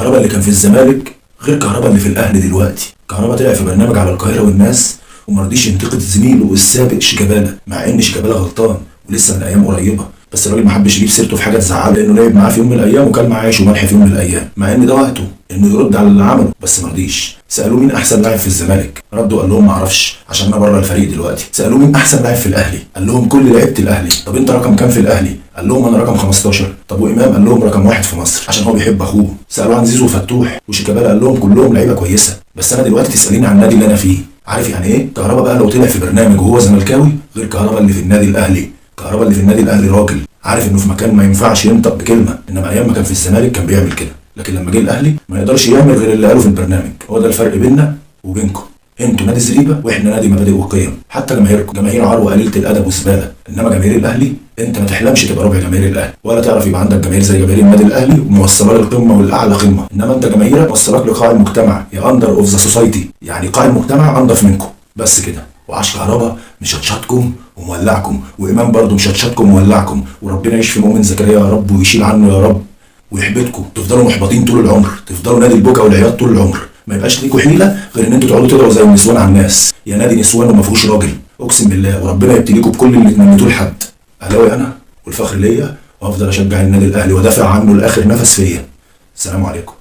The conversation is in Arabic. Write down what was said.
كهربا اللي كان في الزمالك غير كهربا اللي في الاهلي دلوقتي. كهربا طلع في برنامج على القاهره والناس وما رضيش ينتقد زميله السابق شيكابالا، مع ان شيكابالا غلطان ولسه من ايام قريبه، بس الراجل ما حبش يجيب سيرته في حاجه تزعله، لانه لعب معاه في يوم من الايام وكان معاه عيش وملح في يوم من الايام، مع ان ده وقته انه يرد على اللي عمله، بس ما رضيش. سالوه مين احسن لاعب في الزمالك، ردوا قال لهم ما اعرفش عشان انا بره الفريق دلوقتي. سالوه مين احسن لاعب في الاهلي، قال لهم كل لعيبه الاهلي. طب انت رقم كام في الاهلي؟ قال لهم انا رقم 15. طب وامام؟ قال لهم رقم 1 في مصر عشان هو بيحب اخوه. سالوه عن زيزو وفتوح وشيكابالا، قال لهم كلهم لعيبه كويسه، بس انا دلوقتي تساليني عن النادي اللي انا فيه. عارف يعني ايه؟ كهربا بقى لو طلع في برنامج وهو زملكاوي غير كهربا اللي في النادي الاهلي. كهربا اللي في النادي الاهلي راجل عارف انه في مكان ما ينفعش ينطق بكلمه، انما ايام ما كان في الزمالك كان بيعمل كده، لكن لما جه الاهلي ما يقدرش يعمل غير اللي قاله في البرنامج. هو ده الفرق بيننا وبينكم، انتوا نادي زريبه واحنا نادي مبادئ وقيم. حتى جماهيركم جماهير عار وقليله الادب وزباله، انما جماهير الاهلي انت ما تحلمش تبقى ربع جماهير الاهلي، ولا تعرف يبقى عندك جماهير زي جماهير النادي الاهلي وموصله للقمه والاعلى قمه، انما انت جماهيرك موصلاك لقاع المجتمع، يا اندر اوف ذا سوسايتي، يعني قاع المجتمع انضف منكم بس كده. وعاش كهربا مشطشطكم ومولعكم، وامام برضه مشطشطكم ومولعكم، وربنا يشفي مؤمن زكريا يا رب ويشيل عنه يا رب، ويحبطكم تفضلوا محبطين طول العمر، تفضلوا نادي البكا والعياط طول العمر، ما يبقاش ليكوا حيله غير ان انتوا تقعدوا تدعوا زي النسوان على الناس، يا نادي نسوان وما فيهوش راجل، اقسم بالله، وربنا يبتليكوا بكل اللي تمنيتوه لحد. اهلاوي انا والفخر ليا، وهفضل اشجع النادي الاهلي وادافع عنه لاخر نفس فيا. السلام عليكم.